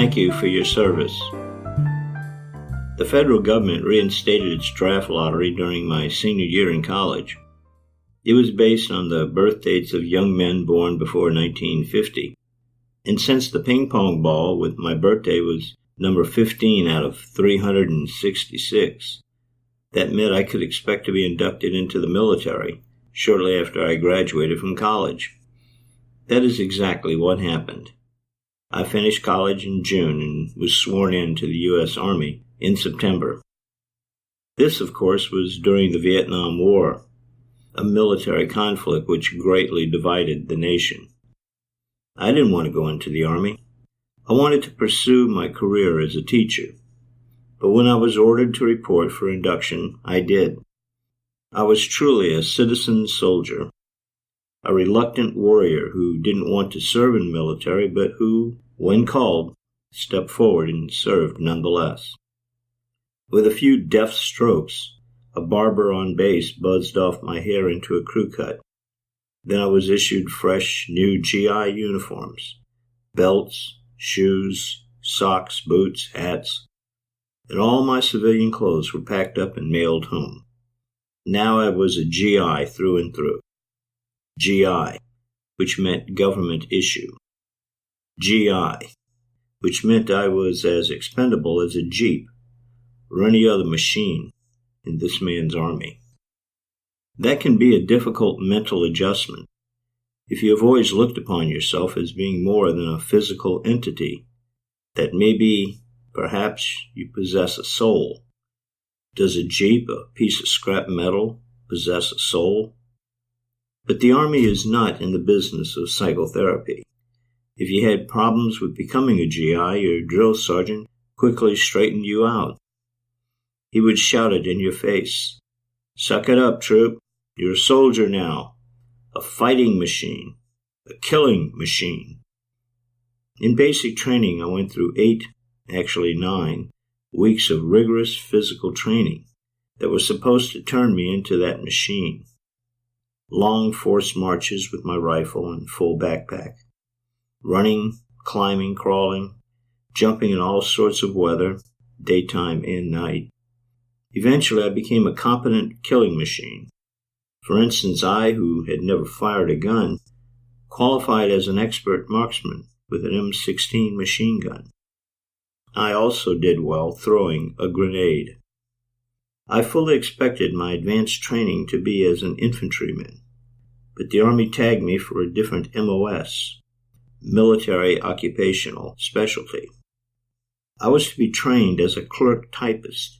thank you for your service. The federal government reinstated its draft lottery during my senior year in college. It was based on the birth dates of young men born before 1950. And since the ping pong ball with my birthday was number 15 out of 366, that meant I could expect to be inducted into the military shortly after I graduated from college. That is exactly what happened. I finished college in June and was sworn in to the U.S. Army in September. This, of course, was during the Vietnam War, a military conflict which greatly divided the nation. I didn't want to go into the Army. I wanted to pursue my career as a teacher. But when I was ordered to report for induction, I did. I was truly a citizen soldier, a reluctant warrior who didn't want to serve in the military, but who, when called, stepped forward and served nonetheless. With a few deft strokes, a barber on base buzzed off my hair into a crew cut. Then I was issued fresh, new GI uniforms, belts, shoes, socks, boots, hats, and all my civilian clothes were packed up and mailed home. Now I was a GI through and through. GI, which meant government issue. GI, which meant I was as expendable as a Jeep or any other machine in this man's army. That can be a difficult mental adjustment if you have always looked upon yourself as being more than a physical entity, that maybe, perhaps, you possess a soul. Does a Jeep, a piece of scrap metal, possess a soul? But the Army is not in the business of psychotherapy. If you had problems with becoming a GI, your drill sergeant quickly straightened you out. He would shout it in your face. Suck it up, troop. You're a soldier now. A fighting machine. A killing machine. In basic training, I went through 9 weeks of rigorous physical training that was supposed to turn me into that machine. Long forced marches with my rifle and full backpack. Running, climbing, crawling, jumping in all sorts of weather, daytime and night. Eventually, I became a competent killing machine. For instance, I, who had never fired a gun, qualified as an expert marksman with an M16 machine gun. I also did well throwing a grenade. I fully expected my advanced training to be as an infantryman, but the Army tagged me for a different MOS, military occupational specialty. I was to be trained as a clerk typist.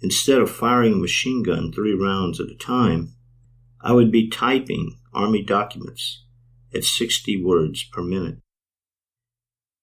Instead of firing a machine gun 3 rounds at a time, I would be typing Army documents at 60 words per minute.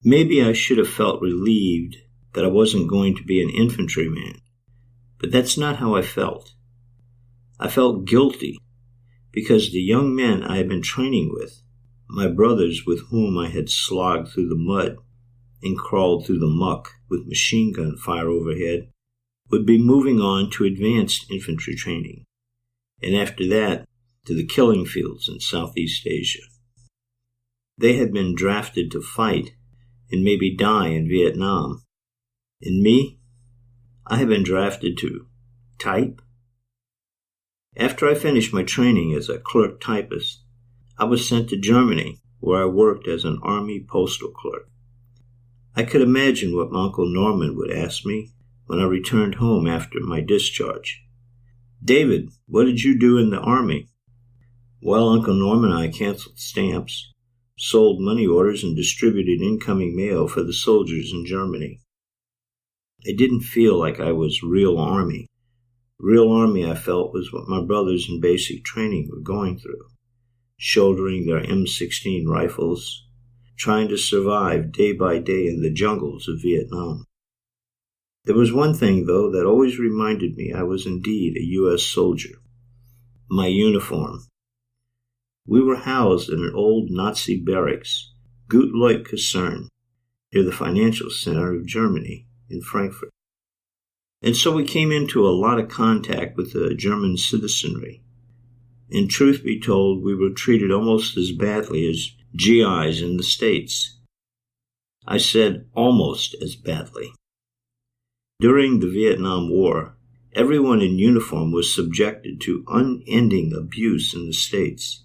Maybe I should have felt relieved that I wasn't going to be an infantryman, but that's not how I felt. I felt guilty because the young men I had been training with, my brothers with whom I had slogged through the mud and crawled through the muck with machine gun fire overhead, would be moving on to advanced infantry training, and after that, to the killing fields in Southeast Asia. They had been drafted to fight and maybe die in Vietnam. And me? I had been drafted to type? After I finished my training as a clerk typist, I was sent to Germany, where I worked as an Army postal clerk. I could imagine what my Uncle Norman would ask me when I returned home after my discharge. David, what did you do in the Army? Well, Uncle Norman and I canceled stamps, sold money orders, and distributed incoming mail for the soldiers in Germany. I didn't feel like I was real Army. Real Army, I felt, was what my brothers in basic training were going through, shouldering their M16 rifles, trying to survive day by day in the jungles of Vietnam. There was one thing, though, that always reminded me I was indeed a U.S. soldier. My uniform. We were housed in an old Nazi barracks, Gut-Leut Kaserne, near the financial center of Germany in Frankfurt. And so we came into a lot of contact with the German citizenry. And truth be told, we were treated almost as badly as GIs in the States. I said almost as badly. During the Vietnam War, everyone in uniform was subjected to unending abuse in the States.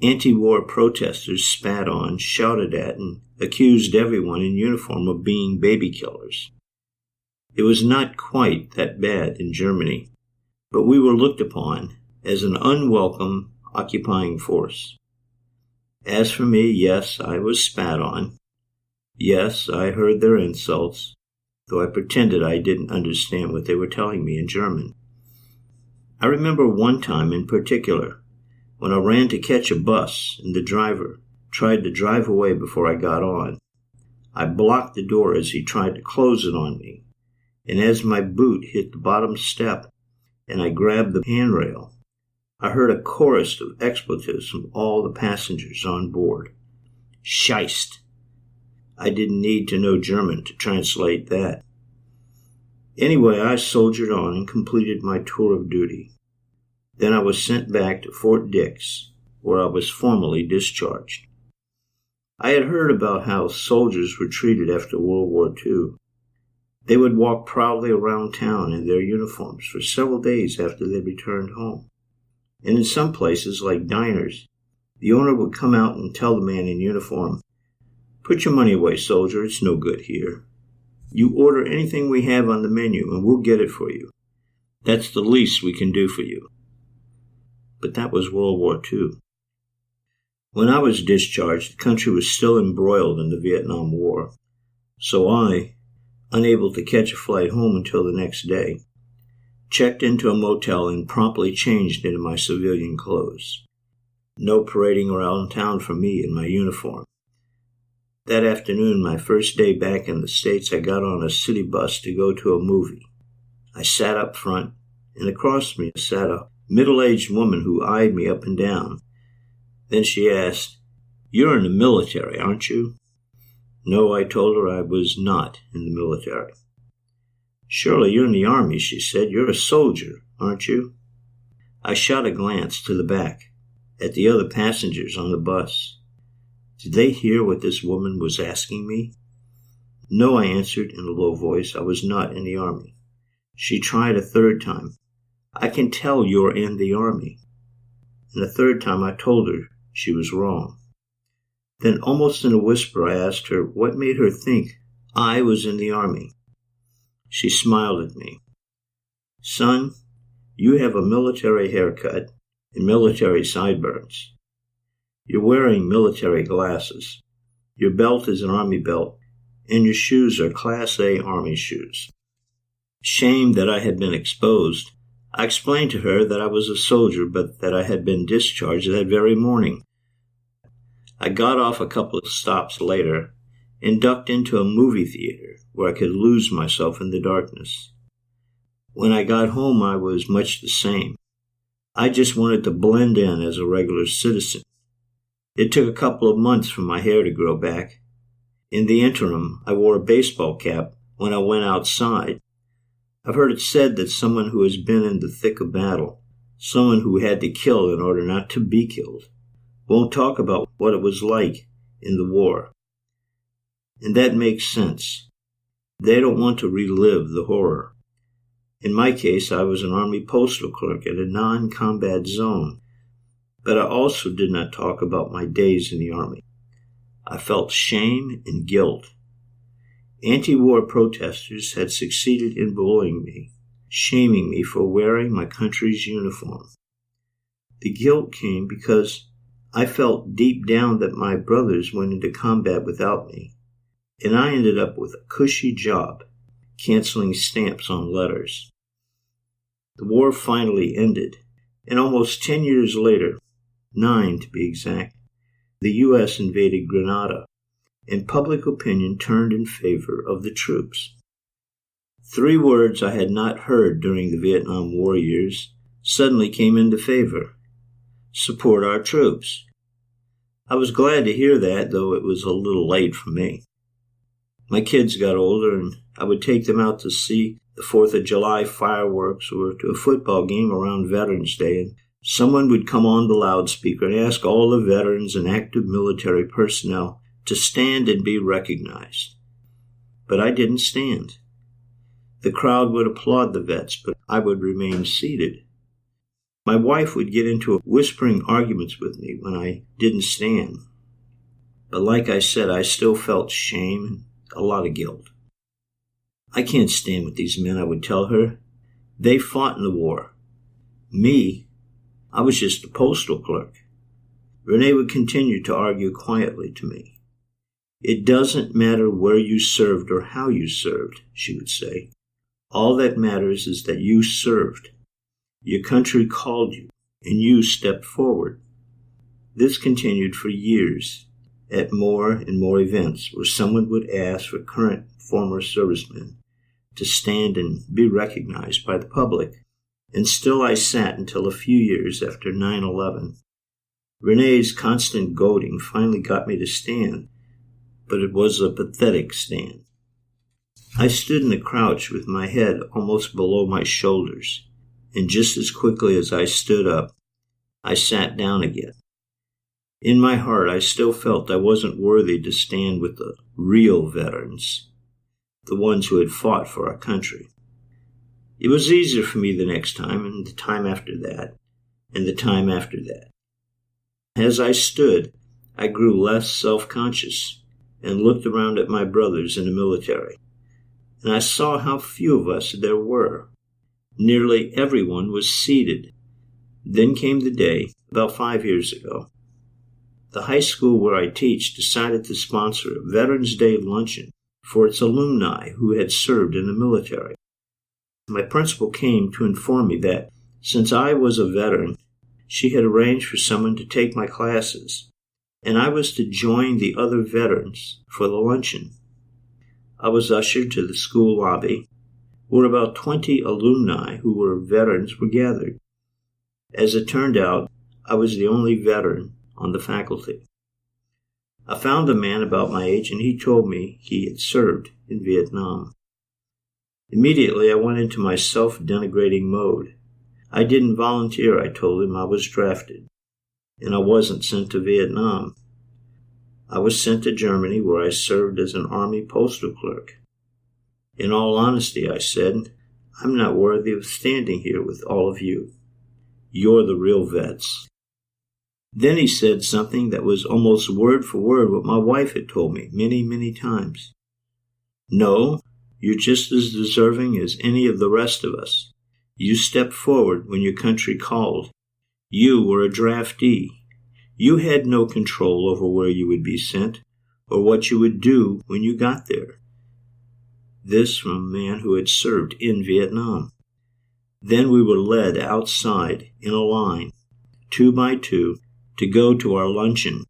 Anti-war protesters spat on, shouted at, and accused everyone in uniform of being baby killers. It was not quite that bad in Germany, but we were looked upon as an unwelcome occupying force. As for me, yes, I was spat on. Yes, I heard their insults, though I pretended I didn't understand what they were telling me in German. I remember one time in particular when I ran to catch a bus and the driver tried to drive away before I got on. I blocked the door as he tried to close it on me, and as my boot hit the bottom step and I grabbed the handrail, I heard a chorus of expletives from all the passengers on board. Scheist! I didn't need to know German to translate that. Anyway, I soldiered on and completed my tour of duty. Then I was sent back to Fort Dix, where I was formally discharged. I had heard about how soldiers were treated after World War II. They would walk proudly around town in their uniforms for several days after they returned home. And in some places, like diners, the owner would come out and tell the man in uniform, "Put your money away, soldier, it's no good here. You order anything we have on the menu and we'll get it for you. That's the least we can do for you." But that was World War II. When I was discharged, the country was still embroiled in the Vietnam War. So I, unable to catch a flight home until the next day, checked into a motel and promptly changed into my civilian clothes. No parading around town for me in my uniform. That afternoon, my first day back in the States, I got on a city bus to go to a movie. I sat up front, and across me sat a middle-aged woman who eyed me up and down. Then she asked, "You're in the military, aren't you?" No, I told her I was not in the military. "Surely you're in the Army," she said. "You're a soldier, aren't you?" I shot a glance to the back, at the other passengers on the bus. Did they hear what this woman was asking me? "No," I answered in a low voice. "I was not in the Army." She tried a third time. "I can tell you're in the Army." And the third time I told her she was wrong. Then, almost in a whisper, I asked her what made her think I was in the Army. She smiled at me. "Son, you have a military haircut and military sideburns. You're wearing military glasses. Your belt is an Army belt, and your shoes are Class A Army shoes." Shamed that I had been exposed, I explained to her that I was a soldier, but that I had been discharged that very morning. I got off a couple of stops later and ducked into a movie theater where I could lose myself in the darkness. When I got home, I was much the same. I just wanted to blend in as a regular citizen. It took a couple of months for my hair to grow back. In the interim, I wore a baseball cap when I went outside. I've heard it said that someone who has been in the thick of battle, someone who had to kill in order not to be killed, won't talk about what it was like in the war. And that makes sense. They don't want to relive the horror. In my case, I was an Army postal clerk at a non-combat zone, but I also did not talk about my days in the Army. I felt shame and guilt. Anti-war protesters had succeeded in bullying me, shaming me for wearing my country's uniform. The guilt came because I felt deep down that my brothers went into combat without me, and I ended up with a cushy job, canceling stamps on letters. The war finally ended, and almost 10 years later, 9 to be exact, the U.S. invaded Grenada, and public opinion turned in favor of the troops. 3 words I had not heard during the Vietnam War years suddenly came into favor. Support our troops. I was glad to hear that, though it was a little late for me. My kids got older, and I would take them out to see the 4th of July fireworks or to a football game around Veterans Day, and someone would come on the loudspeaker and ask all the veterans and active military personnel to stand and be recognized. But I didn't stand. The crowd would applaud the vets, but I would remain seated. My wife would get into whispering arguments with me when I didn't stand. But like I said, I still felt shame and a lot of guilt. I can't stand with these men, I would tell her. They fought in the war. Me, I was just a postal clerk. Renee would continue to argue quietly to me. It doesn't matter where you served or how you served, she would say. All that matters is that you served. Your country called you, and you stepped forward. This continued for years at more and more events where someone would ask for current former servicemen to stand and be recognized by the public. And still I sat until a few years after 9/11. Renee's constant goading finally got me to stand, but it was a pathetic stand. I stood in a crouch with my head almost below my shoulders, and just as quickly as I stood up, I sat down again. In my heart, I still felt I wasn't worthy to stand with the real veterans, the ones who had fought for our country. It was easier for me the next time, and the time after that, and the time after that. As I stood, I grew less self-conscious and looked around at my brothers in the military, and I saw how few of us there were. Nearly everyone was seated. Then came the day, about 5 years ago. The high school where I teach decided to sponsor a Veterans Day luncheon for its alumni who had served in the military. My principal came to inform me that, since I was a veteran, she had arranged for someone to take my classes, and I was to join the other veterans for the luncheon. I was ushered to the school lobby, where about 20 alumni who were veterans were gathered. As it turned out, I was the only veteran on the faculty. I found a man about my age, and he told me he had served in Vietnam. Immediately, I went into my self-denigrating mode. I didn't volunteer, I told him. I was drafted, and I wasn't sent to Vietnam. I was sent to Germany, where I served as an Army postal clerk. In all honesty, I said, I'm not worthy of standing here with all of you. You're the real vets. Then he said something that was almost word for word what my wife had told me many, many times. No, you're just as deserving as any of the rest of us. You stepped forward when your country called. You were a draftee. You had no control over where you would be sent or what you would do when you got there. This from a man who had served in Vietnam. Then we were led outside in a line, 2 by 2, to go to our luncheon.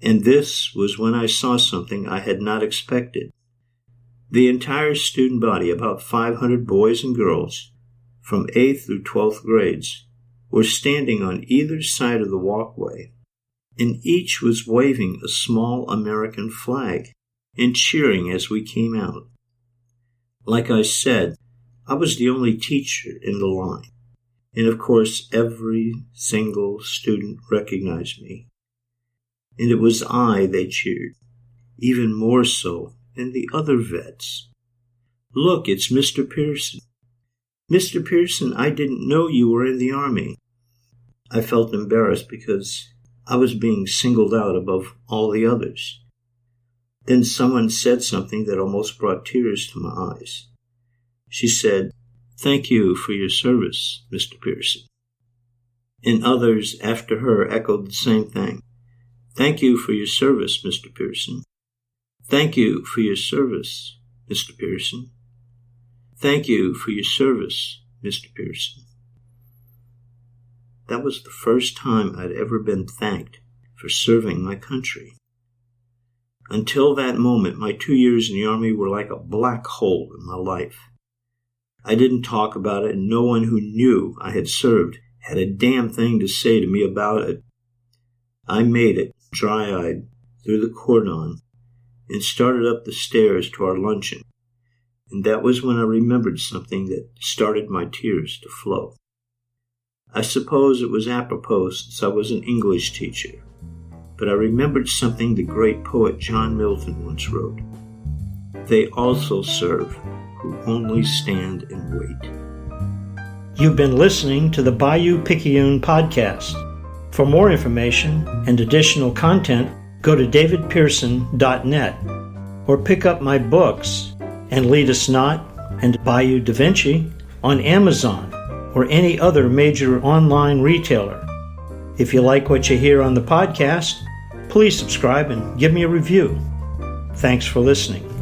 And this was when I saw something I had not expected. The entire student body, about 500 boys and girls, from 8th through 12th grades, were standing on either side of the walkway, and each was waving a small American flag and cheering as we came out. Like I said, I was the only teacher in the line, and of course every single student recognized me. And it was I they cheered, even more so than the other vets. Look, it's Mr. Pearson. Mr. Pearson, I didn't know you were in the Army. I felt embarrassed because I was being singled out above all the others. Then someone said something that almost brought tears to my eyes. She said, "Thank you for your service, Mr. Pearson." And others after her echoed the same thing. "Thank you for your service, Mr. Pearson. Thank you for your service, Mr. Pearson. Thank you for your service, Mr. Pearson." That was the first time I'd ever been thanked for serving my country. Until that moment, my 2 years in the Army were like a black hole in my life. I didn't talk about it, and no one who knew I had served had a damn thing to say to me about it. I made it, dry-eyed, through the cordon, and started up the stairs to our luncheon. And that was when I remembered something that started my tears to flow. I suppose it was apropos since I was an English teacher, but I remembered something the great poet John Milton once wrote. They also serve who only stand and wait. You've been listening to the Bayou Picayune podcast. For more information and additional content, go to davidpearson.net or pick up my books, And Lead Us Not and Bayou Da Vinci, on Amazon or any other major online retailer. If you like what you hear on the podcast, please subscribe and give me a review. Thanks for listening.